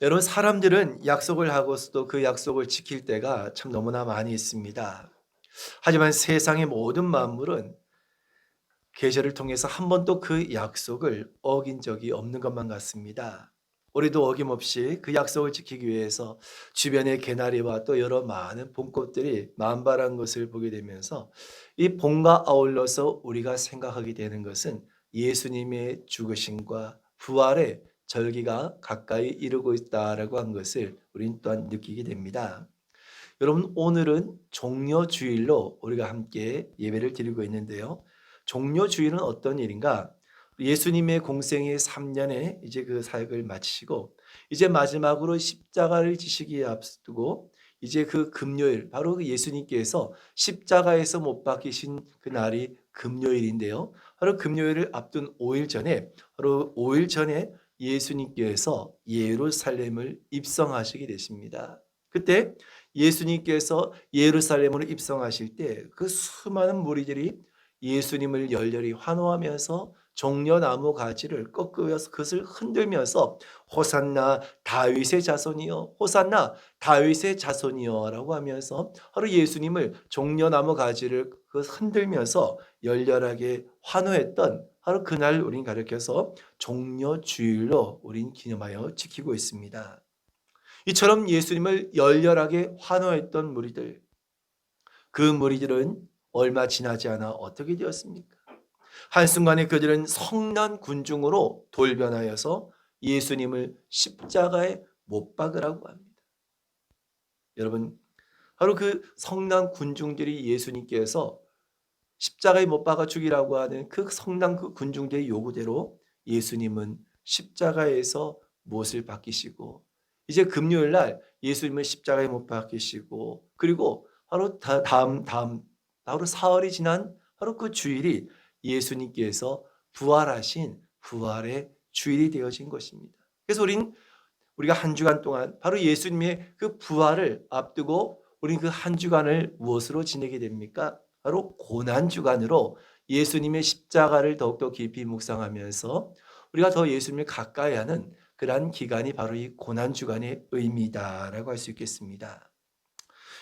여러분, 사람들은 약속을 하고서도 그 약속을 지킬 때가 참 너무나 많이 있습니다. 하지만 세상의 모든 만물은 계절을 통해서 한 번도 그 약속을 어긴 적이 없는 것만 같습니다. 우리도 어김없이 그 약속을 지키기 위해서 주변의 개나리와 또 여러 많은 봄꽃들이 만발한 것을 보게 되면서 이 봄과 아울러서 우리가 생각하게 되는 것은 예수님의 죽으심과 부활의 절기가 가까이 이르고 있다라고 한 것을 우리는 또한 느끼게 됩니다. 여러분, 오늘은 종려주일로 우리가 함께 예배를 드리고 있는데요. 종려주일은 어떤 일인가? 예수님의 공생의 3년의 이제 그 사역을 마치시고 이제 마지막으로 십자가를 지시기에 앞두고 이제 그 금요일, 바로 그 예수님께서 십자가에서 못 박히신 그 날이 금요일인데요. 바로 금요일을 앞둔 5일 전에, 바로 5일 전에 예수님께서 예루살렘을 입성하시게 되십니다. 그때 예수님께서 예루살렘으로 입성하실 때 그 수많은 무리들이 예수님을 열렬히 환호하면서 종려나무 가지를 꺾으면서 그것을 흔들면서 호산나 다윗의 자손이여, 호산나 다윗의 자손이여라고 하면서 바로 예수님을 종려나무 가지를 흔들면서 열렬하게 환호했던 바로 그날 우린 가르쳐서 종려주일로 우린 기념하여 지키고 있습니다. 이처럼 예수님을 열렬하게 환호했던 무리들, 그 무리들은 얼마 지나지 않아 어떻게 되었습니까? 한순간에 그들은 성난 군중으로 돌변하여서 예수님을 십자가에 못 박으라고 합니다. 여러분, 바로 그 성난 군중들이 예수님께서 십자가에 못 박아 죽이라고 하는 그 성난 그 군중들의 요구대로 예수님은 십자가에서 못을 박히시고 이제 금요일 날 예수님을 십자가에 못 박히시고 그리고 바로 바로 사흘이 지난 바로 그 주일이 예수님께서 부활하신 부활의 주일이 되어진 것입니다. 그래서 우리가 한 주간 동안 바로 예수님의 그 부활을 앞두고 우리는 그 한 주간을 무엇으로 지내게 됩니까? 바로 고난주간으로 예수님의 십자가를 더욱더 깊이 묵상하면서 우리가 더 예수님을 가까이 하는 그러한 기간이 바로 이 고난주간의 의미다라고 할 수 있겠습니다.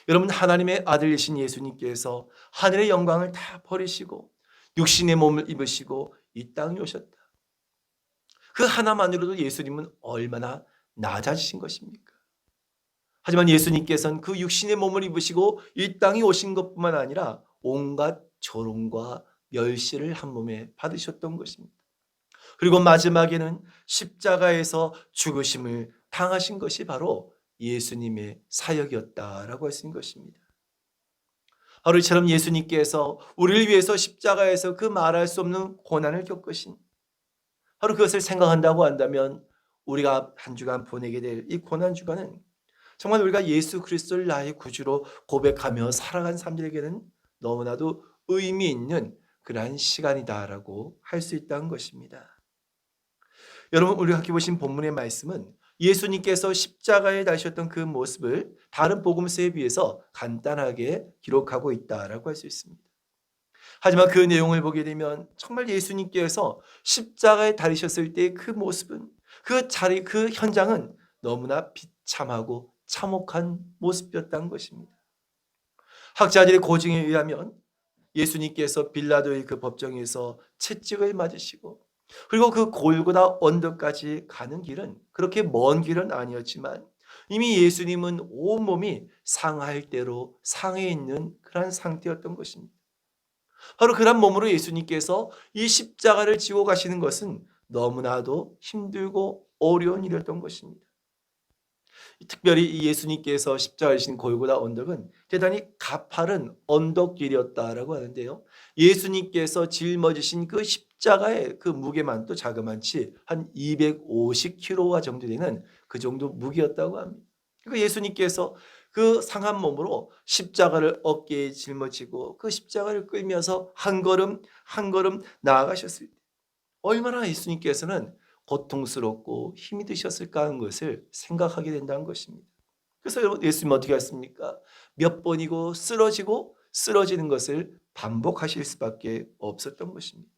여러분, 하나님의 아들이신 예수님께서 하늘의 영광을 다 버리시고 육신의 몸을 입으시고 이 땅에 오셨다. 그 하나만으로도 예수님은 얼마나 낮아지신 것입니까? 하지만 예수님께서는 그 육신의 몸을 입으시고 이 땅에 오신 것뿐만 아니라 온갖 조롱과 멸시를 한 몸에 받으셨던 것입니다. 그리고 마지막에는 십자가에서 죽으심을 당하신 것이 바로 예수님의 사역이었다라고 할 수 있는 것입니다. 바로 이처럼 예수님께서 우리를 위해서 십자가에서 그 말할 수 없는 고난을 겪으신 바로 그것을 생각한다고 한다면 우리가 한 주간 보내게 될 이 고난 주간은 정말 우리가 예수 그리스도를 나의 구주로 고백하며 살아간 사람들에게는 너무나도 의미 있는 그러한 시간이다라고 할 수 있다는 것입니다. 여러분, 우리가 함께 보신 본문의 말씀은 예수님께서 십자가에 달리셨던 그 모습을 다른 복음서에 비해서 간단하게 기록하고 있다라고 할 수 있습니다. 하지만 그 내용을 보게 되면 정말 예수님께서 십자가에 달리셨을 때 그 모습은 그 자리 그 현장은 너무나 비참하고 참혹한 모습이었다는 것입니다. 학자들의 고증에 의하면 예수님께서 빌라도의 그 법정에서 채찍을 맞으시고 그리고 그 골고다 언덕까지 가는 길은 그렇게 먼 길은 아니었지만 이미 예수님은 온몸이 상할 대로 상해 있는 그런 상태였던 것입니다. 바로 그런 몸으로 예수님께서 이 십자가를 지고 가시는 것은 너무나도 힘들고 어려운 일이었던 것입니다. 특별히 이 예수님께서 십자가를 지신 골고다 언덕은 대단히 가파른 언덕길이었다라고 하는데요. 예수님께서 짊어지신 그 십자가의 그 무게만 또 자그만치 한 250kg 정도 되는 그 정도 무게였다고 합니다. 그러니까 예수님께서 그 상한 몸으로 십자가를 어깨에 짊어지고 그 십자가를 끌면서 한 걸음 한 걸음 나아가셨을 때 얼마나 예수님께서는 고통스럽고 힘이 드셨을까 하는 것을 생각하게 된다는 것입니다. 그래서 여러분, 예수님은 어떻게 하십니까? 몇 번이고 쓰러지고 쓰러지는 것을 반복하실 수밖에 없었던 것입니다.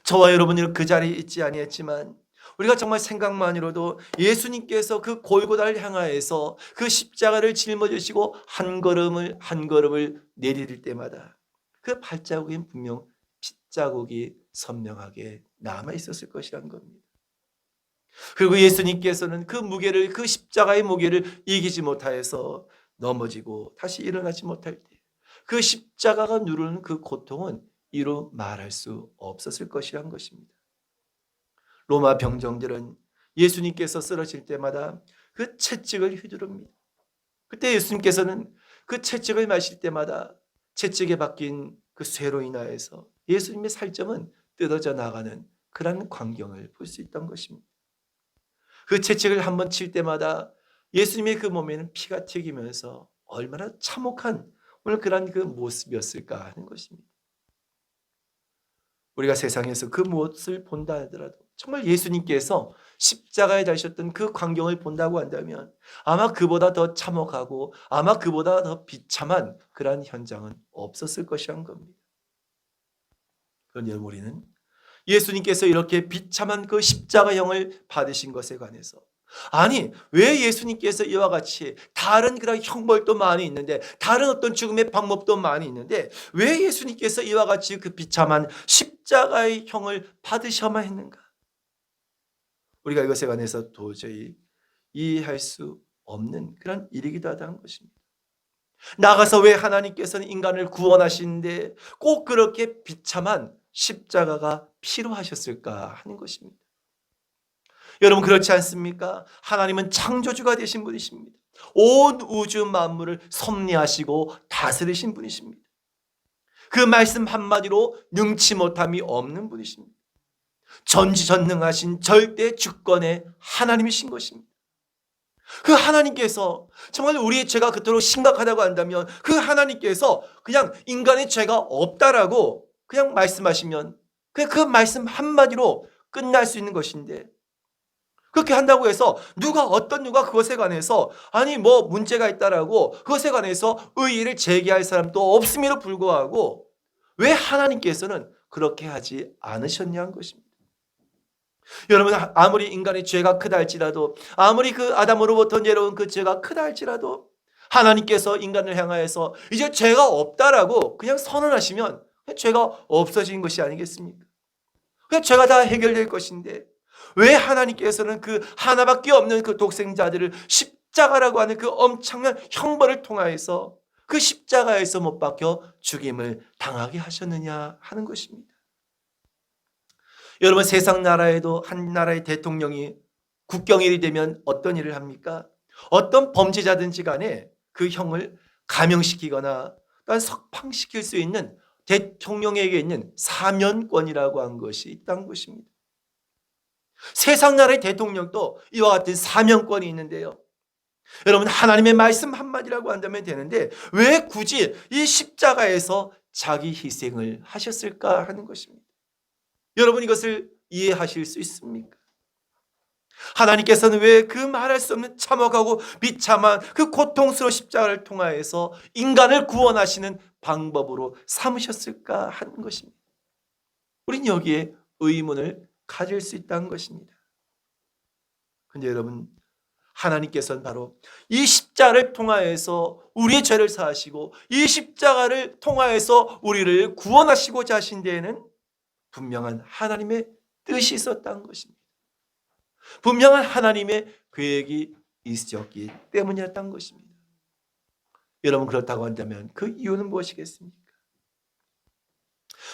저와 여러분은 그 자리에 있지 아니했지만 우리가 정말 생각만으로도 예수님께서 그 골고다를 향하여서 그 십자가를 짊어지시고 한 걸음을 한 걸음을 내디딜 때마다 그 발자국엔 분명 핏자국이 선명하게 남아 있었을 것이란 겁니다. 그리고 예수님께서는 그 무게를, 그 십자가의 무게를 이기지 못하여서 넘어지고 다시 일어나지 못할 때 그 십자가가 누르는 그 고통은 이루 말할 수 없었을 것이란 것입니다. 로마 병정들은 예수님께서 쓰러질 때마다 그 채찍을 휘두릅니다. 그때 예수님께서는 그 채찍을 마실 때마다 채찍에 박힌 그 쇠로 인하여서 예수님의 살점은 뜯어져 나가는 그런 광경을 볼 수 있던 것입니다. 그 채찍을 한번 칠 때마다 예수님의 그 몸에는 피가 튀기면서 얼마나 참혹한 오늘 그런 그 모습이었을까 하는 것입니다. 우리가 세상에서 그 무엇을 본다 하더라도 정말 예수님께서 십자가에 달리셨던 그 광경을 본다고 한다면 아마 그보다 더 참혹하고 아마 그보다 더 비참한 그러한 현장은 없었을 것이란 겁니다. 그런데 우리는 예수님께서 이렇게 비참한 그 십자가형을 받으신 것에 관해서 아니 왜 예수님께서 이와 같이 다른 그런 형벌도 많이 있는데 다른 어떤 죽음의 방법도 많이 있는데 왜 예수님께서 이와 같이 그 비참한 십자가의 형을 받으셔야만 했는가? 우리가 이것에 관해서 도저히 이해할 수 없는 그런 일이기도 하다는 것입니다. 나가서 왜 하나님께서는 인간을 구원하시는데 꼭 그렇게 비참한 십자가가 필요하셨을까 하는 것입니다. 여러분 그렇지 않습니까? 하나님은 창조주가 되신 분이십니다. 온 우주 만물을 섭리하시고 다스리신 분이십니다. 그 말씀 한마디로 능치 못함이 없는 분이십니다. 전지전능하신 절대 주권의 하나님이신 것입니다. 그 하나님께서 정말 우리의 죄가 그토록 심각하다고 한다면 그 하나님께서 그냥 인간의 죄가 없다라고 그냥 말씀하시면 그냥 그 말씀 한마디로 끝날 수 있는 것인데 그렇게 한다고 해서 어떤 누가 그것에 관해서 아니 뭐 문제가 있다라고 그것에 관해서 의의를 제기할 사람도 없음에도 불구하고 왜 하나님께서는 그렇게 하지 않으셨냐는 것입니다. 여러분 아무리 인간의 죄가 크다 할지라도 아무리 그 아담으로부터 내려온 그 죄가 크다 할지라도 하나님께서 인간을 향하여서 이제 죄가 없다라고 그냥 선언하시면 죄가 없어진 것이 아니겠습니까? 그냥 죄가 다 해결될 것인데 왜 하나님께서는 그 하나밖에 없는 그 독생자들을 십자가라고 하는 그 엄청난 형벌을 통하여서 그 십자가에서 못 박혀 죽임을 당하게 하셨느냐 하는 것입니다. 여러분 세상 나라에도 한 나라의 대통령이 국경일이 되면 어떤 일을 합니까? 어떤 범죄자든지 간에 그 형을 감형시키거나 또한 석방시킬 수 있는 대통령에게 있는 사면권이라고 한 것이 있다는 것입니다. 세상 나라의 대통령도 이와 같은 사면권이 있는데요. 여러분 하나님의 말씀 한마디라고 한다면 되는데 왜 굳이 이 십자가에서 자기 희생을 하셨을까 하는 것입니다. 여러분 이것을 이해하실 수 있습니까? 하나님께서는 왜 그 말할 수 없는 참혹하고 비참한 그 고통스러운 십자가를 통하여서 인간을 구원하시는 방법으로 삼으셨을까 하는 것입니다. 우린 여기에 의문을 가질 수 있다는 것입니다. 그런데 여러분 하나님께서는 바로 이 십자가를 통하여서 우리의 죄를 사하시고 이 십자가를 통하여서 우리를 구원하시고자 하신 데에는 분명한 하나님의 뜻이 있었다는 것입니다. 분명한 하나님의 계획이 있었기 때문이었다는 것입니다. 여러분 그렇다고 한다면 그 이유는 무엇이겠습니까?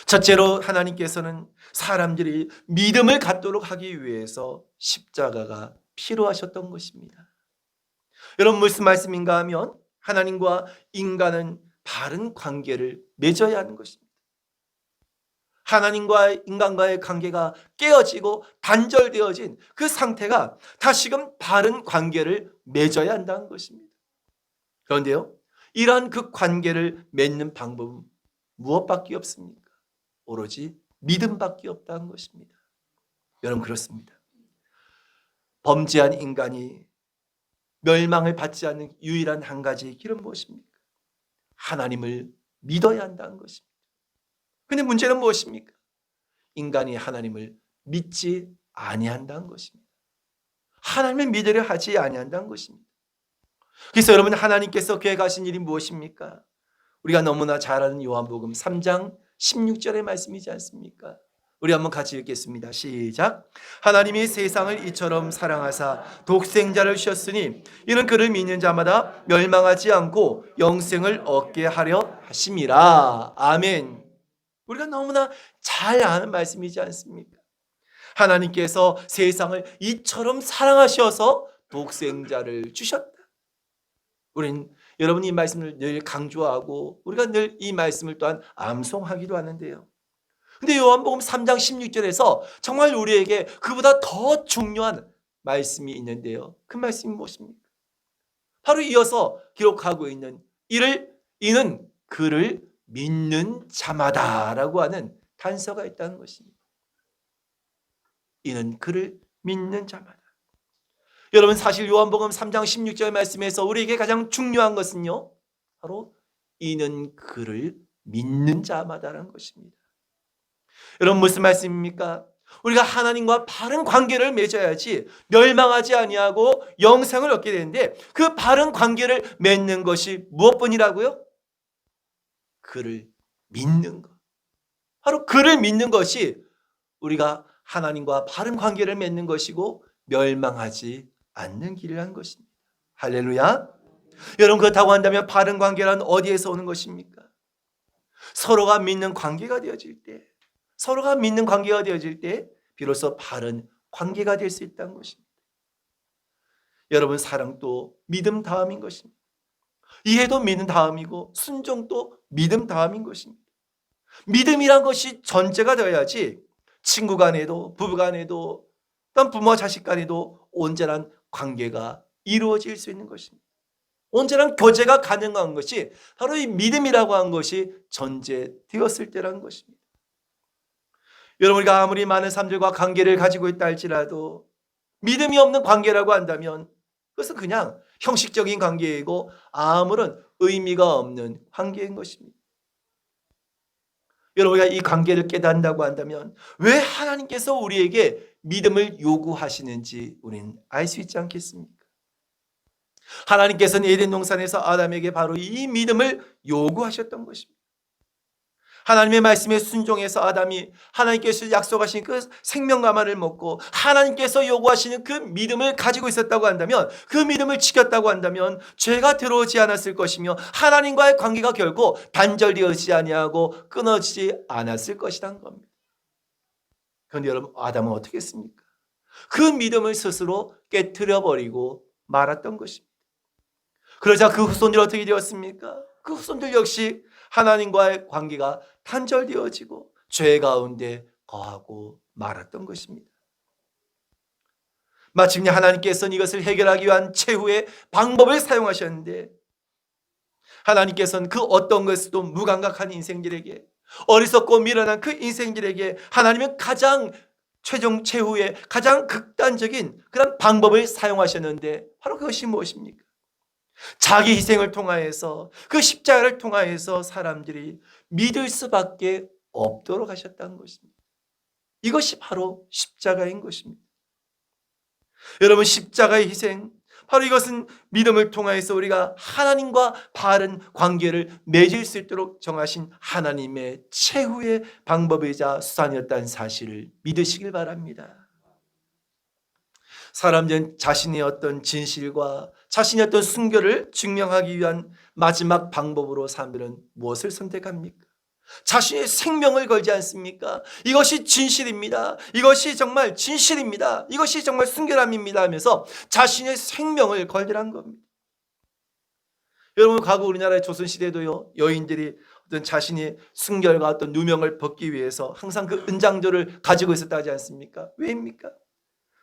첫째로 하나님께서는 사람들이 믿음을 갖도록 하기 위해서 십자가가 필요하셨던 것입니다. 여러분 무슨 말씀인가 하면 하나님과 인간은 바른 관계를 맺어야 하는 것입니다. 하나님과 인간과의 관계가 깨어지고 단절되어진 그 상태가 다시금 바른 관계를 맺어야 한다는 것입니다. 그런데요, 이러한 그 관계를 맺는 방법은 무엇밖에 없습니까? 오로지 믿음밖에 없다는 것입니다. 여러분 그렇습니다. 범죄한 인간이 멸망을 받지 않는 유일한 한 가지의 길은 무엇입니까? 하나님을 믿어야 한다는 것입니다. 근데 문제는 무엇입니까? 인간이 하나님을 믿지 아니한다는 것입니다. 하나님을 믿으려 하지 아니한다는 것입니다. 그래서 여러분, 하나님께서 계획하신 일이 무엇입니까? 우리가 너무나 잘 아는 요한복음 3장 16절의 말씀이지 않습니까? 우리 한번 같이 읽겠습니다. 시작. 하나님이 세상을 이처럼 사랑하사 독생자를 주셨으니 이는 그를 믿는 자마다 멸망하지 않고 영생을 얻게 하려 하심이라. 아멘. 우리가 너무나 잘 아는 말씀이지 않습니까? 하나님께서 세상을 이처럼 사랑하셔서 독생자를 주셨다. 우린 여러분 이 말씀을 늘 강조하고 우리가 늘 이 말씀을 또한 암송하기도 하는데요. 근데 요한복음 3장 16절에서 정말 우리에게 그보다 더 중요한 말씀이 있는데요. 그 말씀이 무엇입니까? 바로 이어서 기록하고 있는 이는 그를 믿는 자마다라고 하는 단서가 있다는 것입니다. 이는 그를 믿는 자마다. 여러분, 사실 요한복음 3장 16절 말씀에서 우리에게 가장 중요한 것은요, 바로 이는 그를 믿는 자마다라는 것입니다. 여러분, 무슨 말씀입니까? 우리가 하나님과 바른 관계를 맺어야지 멸망하지 아니하고 영생을 얻게 되는데, 그 바른 관계를 맺는 것이 무엇뿐이라고요? 그를 믿는 것. 바로 그를 믿는 것이 우리가 하나님과 바른 관계를 맺는 것이고 멸망하지 않는 길이라는 것입니다. 할렐루야. 여러분, 그렇다고 한다면 바른 관계란 어디에서 오는 것입니까? 서로가 믿는 관계가 되어질 때, 서로가 믿는 관계가 되어질 때 비로소 바른 관계가 될 수 있다는 것입니다. 여러분, 사랑도 믿음 다음인 것입니다. 이해도 믿음 다음이고 순종도 믿음 다음인 것입니다. 믿음이란 것이 전제가 되어야지 친구 간에도 부부 간에도 또한 부모와 자식 간에도 온전한 관계가 이루어질 수 있는 것입니다. 온전한 교제가 가능한 것이 바로 이 믿음이라고 하는 것이 전제되었을 때라는 것입니다. 여러분, 우리가 아무리 많은 사람들과 관계를 가지고 있다 할지라도 믿음이 없는 관계라고 한다면 그것은 그냥 형식적인 관계이고 아무런 의미가 없는 관계인 것입니다. 여러분, 우리가 이 관계를 깨닫는다고 한다면 왜 하나님께서 우리에게 믿음을 요구하시는지 우리는 알 수 있지 않겠습니까? 하나님께서는 에덴 동산에서 아담에게 바로 이 믿음을 요구하셨던 것입니다. 하나님의 말씀에 순종해서 아담이 하나님께서 약속하신 그 생명가마를 먹고 하나님께서 요구하시는 그 믿음을 가지고 있었다고 한다면, 그 믿음을 지켰다고 한다면 죄가 들어오지 않았을 것이며 하나님과의 관계가 결코 단절되어지지 아니하고 끊어지지 않았을 것이라는 겁니다. 그런데 여러분, 아담은 어떻게 했습니까? 그 믿음을 스스로 깨트려버리고 말았던 것입니다. 그러자 그 후손들이 어떻게 되었습니까? 그 후손들 역시 하나님과의 관계가 단절되어지고 죄 가운데 거하고 말았던 것입니다. 마침내 하나님께서는 이것을 해결하기 위한 최후의 방법을 사용하셨는데, 하나님께서는 그 어떤 것에도 무감각한 인생들에게, 어리석고 미련한 그 인생들에게 하나님은 가장 최후의 가장 극단적인 그런 방법을 사용하셨는데, 바로 그것이 무엇입니까? 자기 희생을 통하여서, 그 십자가를 통하여서 사람들이 믿을 수밖에 없도록 하셨다는 것입니다. 이것이 바로 십자가인 것입니다. 여러분, 십자가의 희생, 바로 이것은 믿음을 통하여서 우리가 하나님과 바른 관계를 맺을 수 있도록 정하신 하나님의 최후의 방법이자 수단이었다는 사실을 믿으시길 바랍니다. 사람들은 자신의 어떤 진실과 자신의 어떤 순결을 증명하기 위한 마지막 방법으로 사람들은 무엇을 선택합니까? 자신의 생명을 걸지 않습니까? 이것이 진실입니다. 이것이 정말 진실입니다. 이것이 정말 순결함입니다 하면서 자신의 생명을 걸더란 겁니다. 여러분, 과거 우리나라의 조선시대도요, 여인들이 어떤 자신의 순결과 어떤 누명을 벗기 위해서 항상 그 은장조를 가지고 있었다 하지 않습니까? 왜입니까?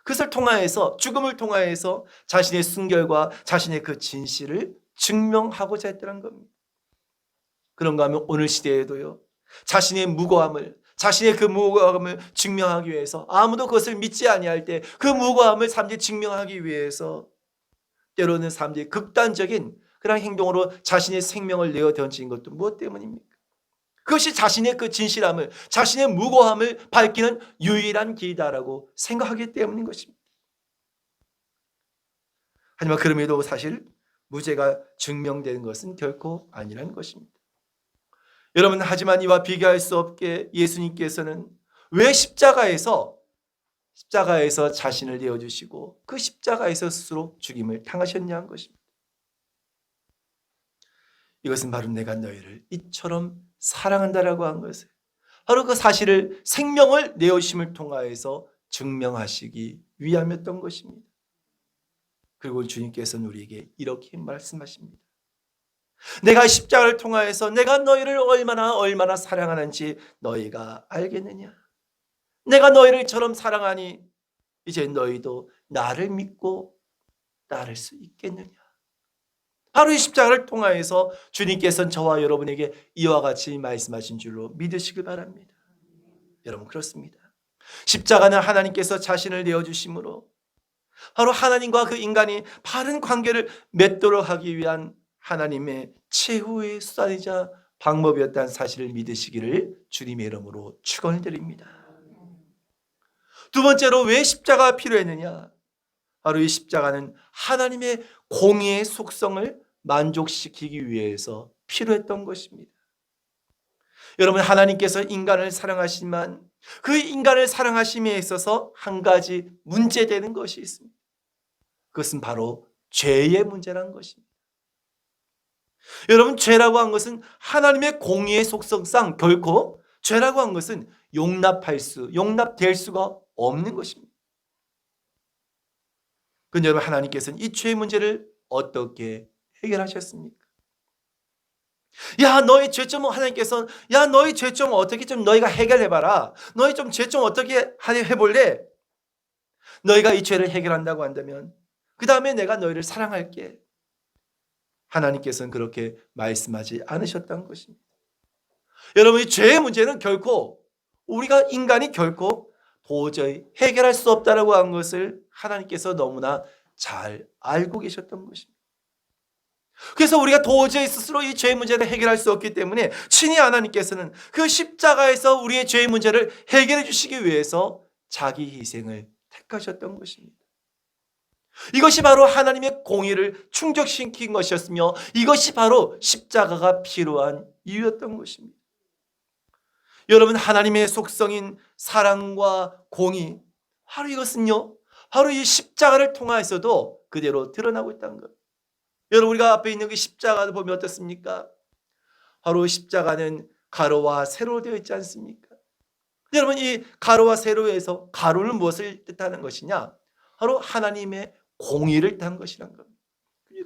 그것을 통하여서, 죽음을 통하여서 자신의 순결과 자신의 그 진실을 증명하고자 했다는 겁니다. 그런가 하면 오늘 시대에도요, 자신의 무고함을 증명하기 위해서, 아무도 그것을 믿지 아니할 때 그 무고함을 사람들이 증명하기 위해서 때로는 사람들이 극단적인 그런 행동으로 자신의 생명을 내어 던진 것도 무엇 때문입니까? 그것이 자신의 그 진실함을, 자신의 무고함을 밝히는 유일한 길이다라고 생각하기 때문인 것입니다. 하지만 그럼에도 사실 무죄가 증명되는 것은 결코 아니라는 것입니다. 여러분, 하지만 이와 비교할 수 없게 예수님께서는 왜 십자가에서 자신을 내어주시고 그 십자가에서 스스로 죽임을 당하셨냐 한 것입니다. 이것은 바로 내가 너희를 이처럼 사랑한다라고 한 것을, 바로 그 사실을 생명을 내어주심을 통하여서 증명하시기 위함이었던 것입니다. 그리고 주님께서는 우리에게 이렇게 말씀하십니다. 내가 십자가를 통하여서 내가 너희를 얼마나 사랑하는지 너희가 알겠느냐? 내가 너희를 이처럼 사랑하니 이제 너희도 나를 믿고 따를 수 있겠느냐? 바로 이 십자가를 통하여서 주님께서는 저와 여러분에게 이와 같이 말씀하신 줄로 믿으시길 바랍니다. 여러분, 그렇습니다. 십자가는 하나님께서 자신을 내어주심으로 바로 하나님과 그 인간이 바른 관계를 맺도록 하기 위한 하나님의 최후의 수단이자 방법이었다는 사실을 믿으시기를 주님의 이름으로 축원을 드립니다. 두 번째로 왜 십자가가 필요했느냐? 바로 이 십자가는 하나님의 공의의 속성을 만족시키기 위해서 필요했던 것입니다. 여러분, 하나님께서 인간을 사랑하시지만 그 인간을 사랑하심에 있어서 한 가지 문제되는 것이 있습니다. 그것은 바로 죄의 문제라는 것입니다. 여러분, 죄라고 한 것은 하나님의 공의의 속성상 결코 죄라고 한 것은 용납될 수가 없는 것입니다. 그런데 여러분, 하나님께서는 이 죄의 문제를 어떻게 해결하셨습니까? 너희 죄점 하나님께서는 너희 죄점 어떻게 좀 너희가 해결해봐라. 너희 좀 죄 좀 어떻게 해볼래? 너희가 이 죄를 해결한다고 한다면 그 다음에 내가 너희를 사랑할게. 하나님께서는 그렇게 말씀하지 않으셨다는 것입니다. 여러분, 이 죄의 문제는 결코 우리가 인간이 결코 도저히 해결할 수 없다라고 한 것을 하나님께서 너무나 잘 알고 계셨던 것입니다. 그래서 우리가 도저히 스스로 이 죄의 문제를 해결할 수 없기 때문에 친히 하나님께서는 그 십자가에서 우리의 죄의 문제를 해결해 주시기 위해서 자기 희생을 택하셨던 것입니다. 이것이 바로 하나님의 공의를 충족시킨 것이었으며 이것이 바로 십자가가 필요한 이유였던 것입니다. 여러분, 하나님의 속성인 사랑과 공의, 바로 이것은요, 바로 이 십자가를 통하여서도 그대로 드러나고 있다는 것. 여러분, 우리가 앞에 있는 그 십자가를 보면 어떻습니까? 바로 십자가는 가로와 세로로 되어 있지 않습니까? 여러분, 이 가로와 세로에서 가로는 무엇을 뜻하는 것이냐? 바로 하나님의 공의를 뜻한 것이란 겁니다.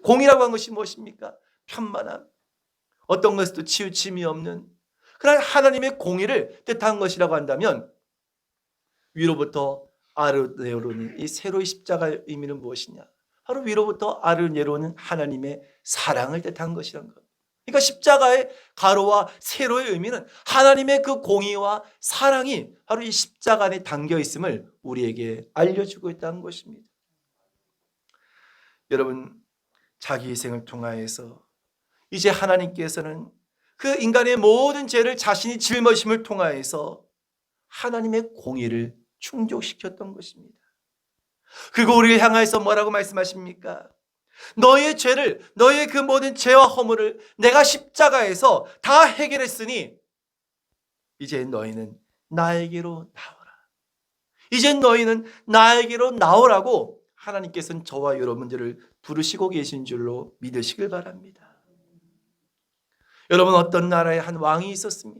공의라고 한 것이 무엇입니까? 편만함, 어떤 것에도 치우침이 없는 그러나 하나님의 공의를 뜻한 것이라고 한다면 위로부터 아래로 내려오는 이 세로의 십자가의 의미는 무엇이냐? 바로 위로부터 아래로 내려오는 하나님의 사랑을 뜻한 것이란 것. 그러니까 십자가의 가로와 세로의 의미는 하나님의 그 공의와 사랑이 바로 이 십자가 안에 담겨 있음을 우리에게 알려주고 있다는 것입니다. 여러분, 자기 희생을 통하여서 이제 하나님께서는 그 인간의 모든 죄를 자신이 짊어심을 통하여서 하나님의 공의를 충족시켰던 것입니다. 그리고 우리를 향하여서 뭐라고 말씀하십니까? 너의 죄를, 너의 그 모든 죄와 허물을 내가 십자가에서 다 해결했으니 이제 너희는 나에게로 나오라. 이제 너희는 나에게로 나오라고 하나님께서는 저와 여러분들을 부르시고 계신 줄로 믿으시길 바랍니다. 여러분, 어떤 나라에 한 왕이 있었습니다.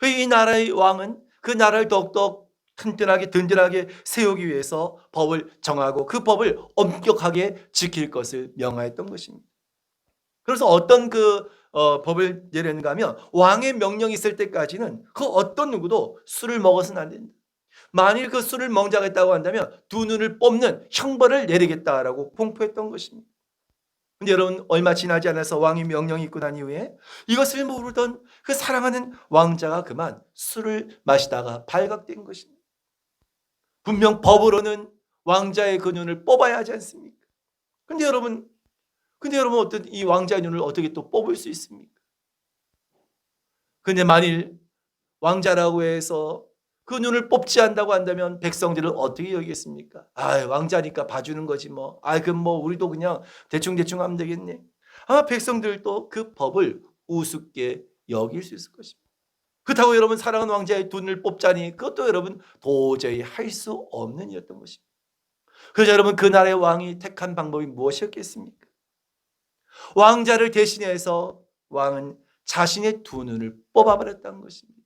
이 나라의 왕은 그 나라를 더욱더 든든하게 세우기 위해서 법을 정하고 그 법을 엄격하게 지킬 것을 명하였던 것입니다. 그래서 어떤 법을 내렸는가 하면 왕의 명령이 있을 때까지는 그 어떤 누구도 술을 먹어서는 안 된다. 만일 그 술을 멍자겠다고 한다면 두 눈을 뽑는 형벌을 내리겠다라고 공포했던 것입니다. 근데 여러분, 얼마 지나지 않아서 왕의 명령이 있고 난 이후에 이것을 모르던 그 사랑하는 왕자가 그만 술을 마시다가 발각된 것입니다. 분명 법으로는 왕자의 그 눈을 뽑아야 하지 않습니까? 근데 여러분 어떤 이 왕자의 눈을 어떻게 또 뽑을 수 있습니까? 근데 만일 왕자라고 해서 그 눈을 뽑지 않는다고 한다면 백성들은 어떻게 여기겠습니까? 아, 왕자니까 봐주는 거지 뭐. 아, 그럼 뭐 우리도 그냥 대충대충 하면 되겠네. 아마 백성들도 그 법을 우습게 여길 수 있을 것입니다. 그렇다고 여러분 사랑하는 왕자의 눈을 뽑자니 그것도 여러분 도저히 할 수 없는 일이었던 것입니다. 그래서 여러분 그 나라의 왕이 택한 방법이 무엇이었겠습니까? 왕자를 대신해서 왕은 자신의 두 눈을 뽑아버렸다는 것입니다.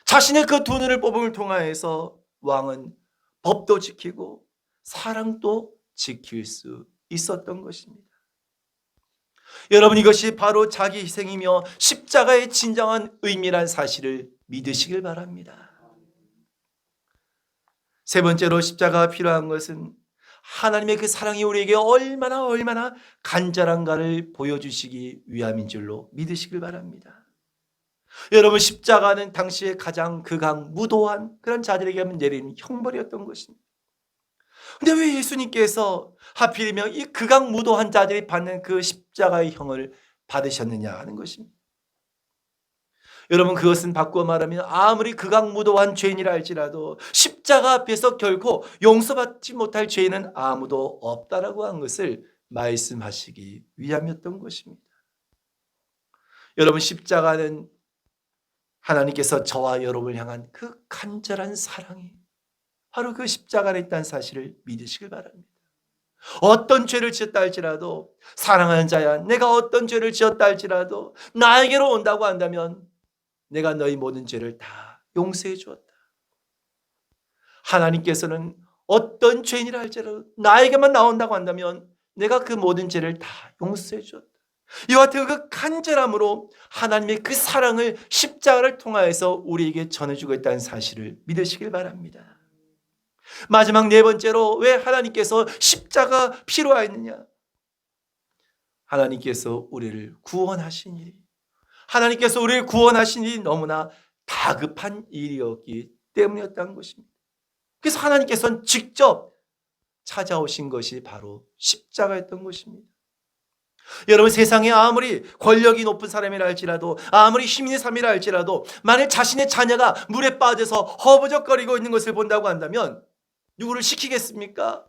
자신의 그 두 눈을 뽑음을 통하여서 왕은 법도 지키고 사랑도 지킬 수 있었던 것입니다. 여러분 이것이 바로 자기 희생이며 십자가의 진정한 의미란 사실을 믿으시길 바랍니다. 세 번째로 십자가가 필요한 것은 하나님의 그 사랑이 우리에게 얼마나 간절한가를 보여주시기 위함인 줄로 믿으시길 바랍니다. 여러분 십자가는 당시에 가장 극악무도한 그런 자들에게 내린 형벌이었던 것입니다. 근데 왜 예수님께서 하필이면 이 극악무도한 자들이 받는 그 십자가의 형을 받으셨느냐 하는 것입니다. 여러분 그것은 바꾸어 말하면 아무리 극악무도한 죄인이라 할지라도 십자가 앞에서 결코 용서받지 못할 죄인은 아무도 없다라고 한 것을 말씀하시기 위함이었던 것입니다. 여러분 십자가는 하나님께서 저와 여러분을 향한 그 간절한 사랑이 바로 그 십자가 안에 있다는 사실을 믿으시길 바랍니다. 어떤 죄를 지었다 할지라도 사랑하는 자야 내가 어떤 죄를 지었다 할지라도 나에게로 온다고 한다면 내가 너희 모든 죄를 다 용서해 주었다. 하나님께서는 어떤 죄인이라 할지라도 나에게만 나온다고 한다면 내가 그 모든 죄를 다 용서해 주었다. 이와 같은 그 간절함으로 하나님의 그 사랑을 십자가를 통하여서 우리에게 전해주고 있다는 사실을 믿으시길 바랍니다. 마지막 네 번째로 왜 하나님께서 십자가 필요하였느냐? 하나님께서 우리를 구원하신 일이 하나님께서 우리를 구원하신 일이 너무나 다급한 일이었기 때문이었다는 것입니다. 그래서 하나님께서는 직접 찾아오신 것이 바로 십자가였던 것입니다. 여러분 세상에 아무리 권력이 높은 사람이라 할지라도 아무리 힘있는 사람이라 할지라도 만일 자신의 자녀가 물에 빠져서 허우적거리고 있는 것을 본다고 한다면 누구를 시키겠습니까?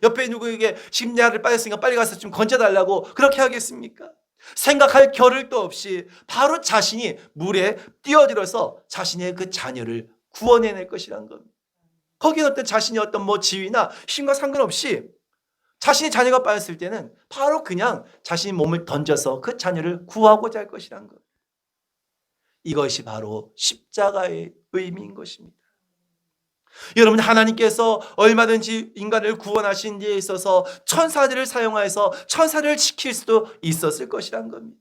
옆에 누구에게 지금 내 아들 빠졌으니까 빨리 가서 좀 건져달라고 그렇게 하겠습니까? 생각할 겨를도 없이 바로 자신이 물에 뛰어들어서 자신의 그 자녀를 구원해낼 것이란 겁니다. 거기에 어떤 자신의 어떤 지위나 힘과 상관없이 자신의 자녀가 빠졌을 때는 바로 그냥 자신의 몸을 던져서 그 자녀를 구하고자 할 것이란 것. 이것이 바로 십자가의 의미인 것입니다. 여러분 하나님께서 얼마든지 인간을 구원하신 데 있어서 천사들을 사용하여서 천사를 지킬 수도 있었을 것이란 겁니다.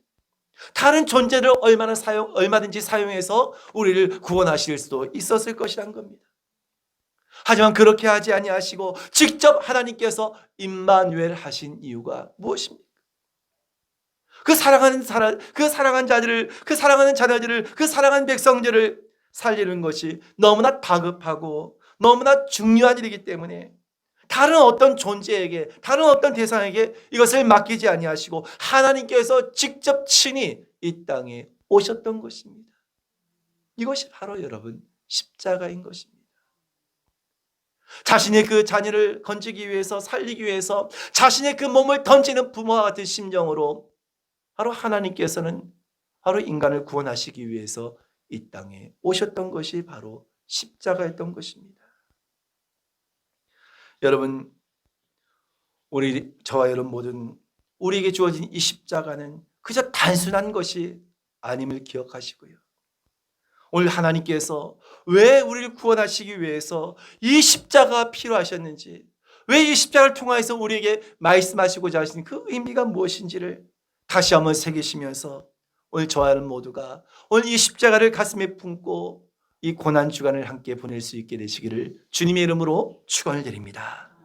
다른 존재를 얼마든지 사용해서 우리를 구원하실 수도 있었을 것이란 겁니다. 하지만 그렇게 하지 아니하시고 직접 하나님께서 임마누엘 하신 이유가 무엇입니까? 그 사랑하는 자들을, 그 사랑하는 자녀들을, 그 사랑하는 백성들을 살리는 것이 너무나 다급하고 너무나 중요한 일이기 때문에 다른 어떤 존재에게, 다른 어떤 대상에게 이것을 맡기지 아니하시고 하나님께서 직접 친히 이 땅에 오셨던 것입니다. 이것이 바로 여러분 십자가인 것입니다. 자신의 그 자녀를 건지기 위해서 살리기 위해서 자신의 그 몸을 던지는 부모와 같은 심정으로 바로 하나님께서는 바로 인간을 구원하시기 위해서 이 땅에 오셨던 것이 바로 십자가였던 것입니다. 여러분 저와 여러분 모든 우리에게 주어진 이 십자가는 그저 단순한 것이 아님을 기억하시고요. 오늘 하나님께서 왜 우리를 구원하시기 위해서 이 십자가가 필요하셨는지, 왜 이 십자가를 통해서 우리에게 말씀하시고자 하신 그 의미가 무엇인지를 다시 한번 새기시면서 오늘 저와 여러분 모두가 오늘 이 십자가를 가슴에 품고 이 고난 주간을 함께 보낼 수 있게 되시기를 주님의 이름으로 축원을 드립니다.